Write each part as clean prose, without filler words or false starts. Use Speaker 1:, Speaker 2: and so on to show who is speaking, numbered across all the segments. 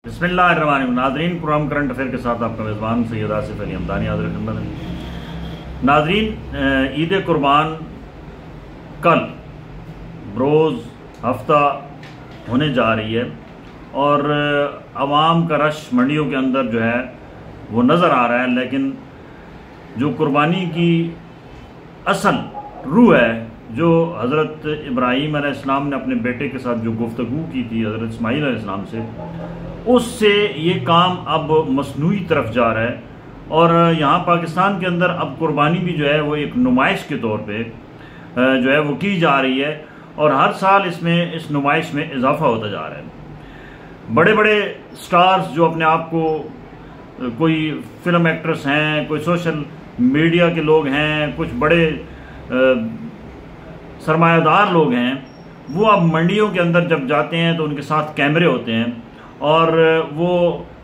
Speaker 1: बिस्मिल्लाहिर्रहमानिर्रहीम। नाज़रीन, programme current affair के साथ आपका मेज़बान सैयद आसिफ अली हमदानी हाज़िर खिदमत है। नाज़रीन, ईद कुर्बान कल रोज़ हफ्ता होने जा रही है और आवाम का रश मंडियों के अंदर जो है वो नज़र आ रहा है, लेकिन जो कुर्बानी की असल रूह है, जो हज़रत इब्राहीम अलैहिस्सलाम ने अपने बेटे के साथ जो गुफ्तगू की थी हज़रत इस्माईल अलैहिस्सलाम से, उससे ये काम अब मसनूई तरफ जा रहा है। और यहाँ पाकिस्तान के अंदर अब कुर्बानी भी जो है वो एक नुमाइश के तौर पे जो है वो की जा रही है और हर साल इसमें इस नुमाइश में इजाफा होता जा रहा है। बड़े बड़े स्टार्स जो अपने आप को, कोई फिल्म एक्ट्रेस हैं, कोई सोशल मीडिया के लोग हैं, कुछ बड़े सरमायादार लोग हैं, वो अब मंडियों के अंदर जब जाते हैं तो उनके साथ कैमरे होते हैं और वो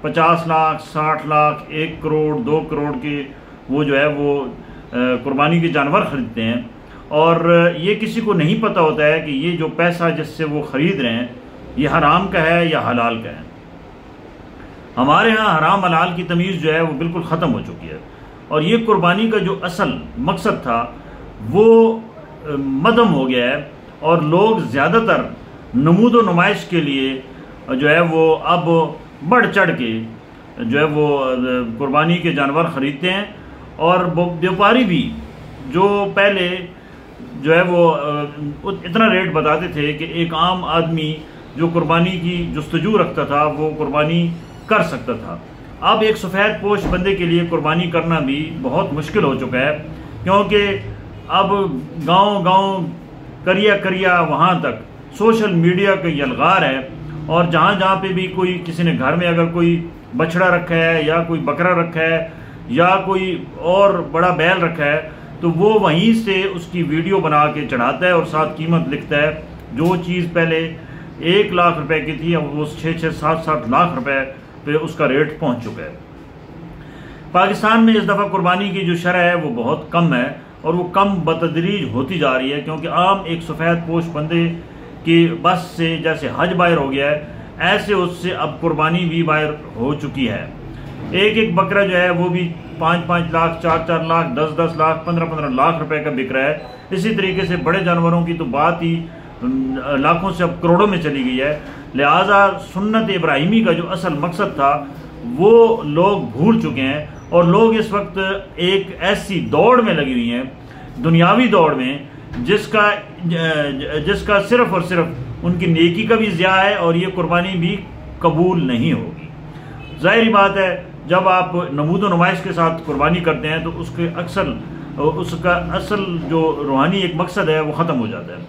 Speaker 1: 50 लाख, 60 लाख, 1 करोड़, 2 करोड़ के वो जो है वो कुर्बानी के जानवर खरीदते हैं और ये किसी को नहीं पता होता है कि ये जो पैसा जिससे वो ख़रीद रहे हैं ये हराम का है या हलाल का है। हमारे यहाँ हराम हलाल की तमीज़ जो है वो बिल्कुल ख़त्म हो चुकी है और ये कुर्बानी का जो असल मकसद था वो मदम हो गया है और लोग ज़्यादातर नमूद व नुमाइश के लिए जो है वो अब बढ़ चढ़ के जो है वो कुर्बानी के जानवर ख़रीदते हैं और व्यापारी भी जो पहले जो है वो इतना रेट बताते थे कि एक आम आदमी जो कुर्बानी की जुस्तजू रखता था वो कुर्बानी कर सकता था, अब एक सफ़ेद पोश बंदे के लिए कुर्बानी करना भी बहुत मुश्किल हो चुका है, क्योंकि अब गांव-गांव, करिया वहाँ तक सोशल मीडिया का यलगार है और जहाँ पे भी कोई किसी ने घर में अगर कोई बछड़ा रखा है या कोई बकरा रखा है या कोई और बड़ा बैल रखा है तो वो वहीं से उसकी वीडियो बना के चढ़ाता है और साथ कीमत लिखता है। जो चीज़ पहले 1 लाख रुपए की थी अब वो 6-6, 7-7 लाख रुपए पे उसका रेट पहुंच चुका है। पाकिस्तान में इस दफ़ा कुर्बानी की जो शरह है वो बहुत कम है और वो कम बतदरीज होती जा रही है, क्योंकि आम एक सफ़ेद पोश बंदे की बस से जैसे हज बाहर हो गया है, ऐसे उससे अब कुर्बानी भी बाहर हो चुकी है। एक बकरा जो है वो भी 5-5 लाख, 4-4 लाख, 10-10 लाख, 15-15 लाख रुपए का बिक रहा है। इसी तरीके से बड़े जानवरों की तो बात ही लाखों से अब करोड़ों में चली गई है। लिहाजा सुन्नत इब्राहिमी का जो असल मकसद था वो लोग भूल चुके हैं और लोग इस वक्त एक ऐसी दौड़ में लगी हुई हैं, दुनियावी दौड़ में, जिसका सिर्फ और सिर्फ उनकी नेकी का भी ज़िया है और ये कुर्बानी भी कबूल नहीं होगी। ज़ाहिर बात है, जब आप नमूद व नुमाइश के साथ कुर्बानी करते हैं तो उसका असल जो रूहानी एक मकसद है वो ख़त्म हो जाता है।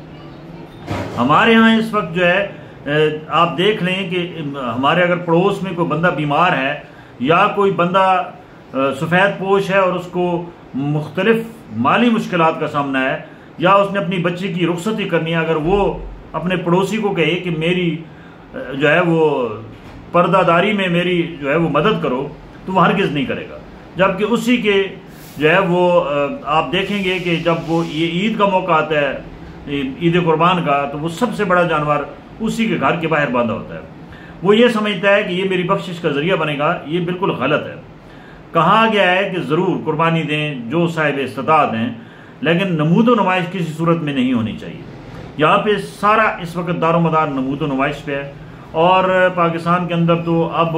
Speaker 1: हमारे यहाँ इस वक्त जो है आप देख लें कि हमारे अगर पड़ोस में कोई बंदा बीमार है या कोई बंदा सफ़ेद पोश है और उसको मुख्तलिफ माली मुश्किलात का सामना है या उसने अपनी बच्ची की रुखसती करनी है, अगर वो अपने पड़ोसी को कहे कि मेरी जो है वो पर्दादारी में मेरी जो है वो मदद करो, तो वह हरगिज़ नहीं करेगा। जबकि उसी के जो है वो आप देखेंगे कि जब वो ये ईद का मौका आता है, ईद कुर्बान का, तो वो सबसे बड़ा जानवर उसी के घर के बाहर बांधा होता है। वो ये समझता है कि ये मेरी बख्शिश का जरिया बनेगा। ये बिल्कुल गलत है। कहा गया है कि ज़रूर कुर्बानी दें जो साहिब इस्तिताअत हैं, लेकिन नमूद व नुमाइश किसी सूरत में नहीं होनी चाहिए। यहाँ पे सारा इस वक्त दारोमदार नमूद व नुमाइश पे है और पाकिस्तान के अंदर तो अब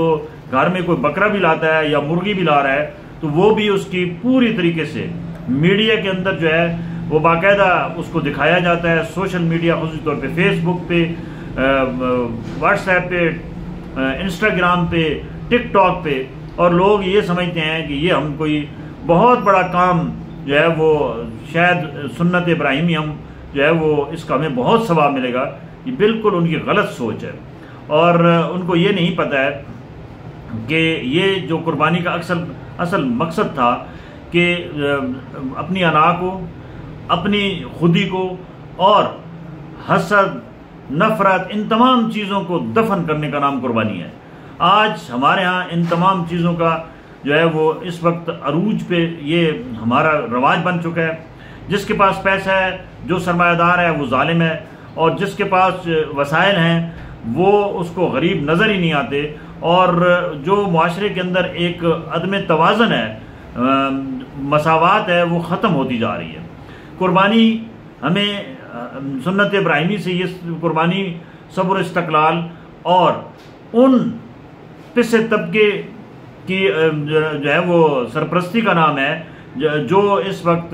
Speaker 1: घर में कोई बकरा भी लाता है या मुर्गी भी ला रहा है तो वो भी उसकी पूरी तरीके से मीडिया के अंदर जो है वो बाकायदा उसको दिखाया जाता है। सोशल मीडिया, खास तौर पे फेसबुक पे, व्हाट्सएप पे, इंस्टाग्राम पे, टिकटॉक पे, और लोग ये समझते हैं कि ये हम कोई बहुत बड़ा काम जो है वो शायद सुन्नत इब्राहिमी हम जो है वो इसका हमें बहुत सवाब मिलेगा। ये बिल्कुल उनकी गलत सोच है और उनको ये नहीं पता है कि ये जो कुर्बानी का असल मकसद था कि अपनी अना को, अपनी खुदी को और हसद, नफरत, इन तमाम चीज़ों को दफन करने का नाम कुर्बानी है। आज हमारे यहाँ इन तमाम चीज़ों का जो है वो इस वक्त अरूज पे ये हमारा रवाज बन चुका है। जिसके पास पैसा है, जो सरमायादार है, वो जालिम है और जिसके पास वसाइल हैं वो उसको गरीब नज़र ही नहीं आते और जो मुआशरे के अंदर एक अदम तवाज़न है, मसावात है, वो ख़त्म होती जा रही है। कुर्बानी हमें सुन्नत इब्राहिमी से ये कुर्बानी सब्र इस्तक़लाल और उन पिछले तबके की जो है वो सरपरस्ती का नाम है, जो इस वक्त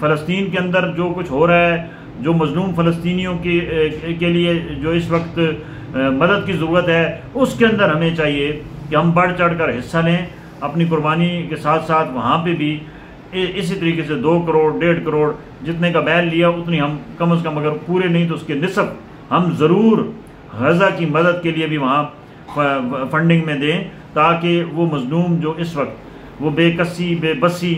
Speaker 1: फ़लस्तीन के अंदर जो कुछ हो रहा है, जो मज़लूम फ़लस्तीनियों के लिए जो इस वक्त मदद की ज़रूरत है, उसके अंदर हमें चाहिए कि हम बढ़ चढ़ कर हिस्सा लें। अपनी कुर्बानी के साथ साथ वहाँ पे भी इसी तरीके से 2 करोड़ 1.5 करोड़ जितने का बैल लिया उतनी हम कम से कम, अगर पूरे नहीं तो उसके निसफ हम ज़रूर गज़ा की मदद के लिए भी वहाँ फंडिंग में दें, ताकि वो मज़लूम जो इस वक्त वो बेकसी बेबसी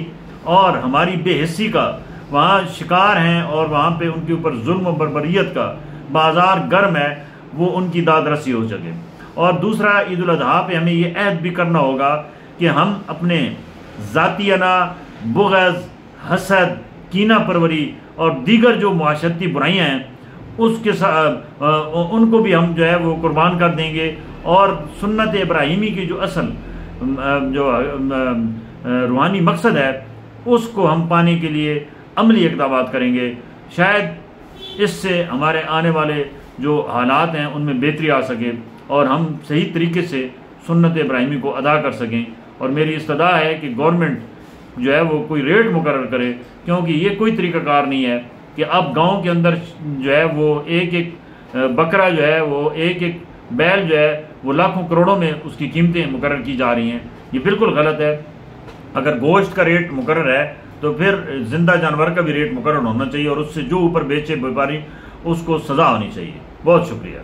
Speaker 1: और हमारी बेहिस्सी का वहाँ शिकार हैं और वहाँ पे उनके ऊपर जुल्म और बर्बरियत का बाजार गर्म है, वो उनकी दाद रसी हो सके। और दूसरा, ईद उल अज़हा पे हमें ये अहद भी करना होगा कि हम अपने ज़ातियाना बुग़्ज़, हसद, कीना परवरी और दीगर जो मुआशरती बुराइयाँ हैं उसके उनको भी हम जो है वो कुर्बान कर देंगे, और सुन्नत इब्राहिमी की जो असल जो रूहानी मकसद है उसको हम पाने के लिए अमली इक़दामात करेंगे। शायद इससे हमारे आने वाले जो हालात हैं उनमें बेहतरी आ सके और हम सही तरीके से सुन्नत इब्राहिमी को अदा कर सकें। और मेरी इस्तदा है कि गवर्नमेंट जो है वो कोई रेट मुकर्रर करे, क्योंकि ये कोई तरीक़ाकार नहीं है कि अब गांव के अंदर जो है वो एक एक बकरा जो है वो एक एक बैल जो है वो लाखों करोड़ों में उसकी कीमतें मुकर्रर की जा रही हैं। ये बिल्कुल गलत है। अगर गोश्त का रेट मुकर्रर है तो फिर जिंदा जानवर का भी रेट मुकर्रर होना चाहिए, और उससे जो ऊपर बेचे व्यापारी उसको सज़ा होनी चाहिए। बहुत शुक्रिया।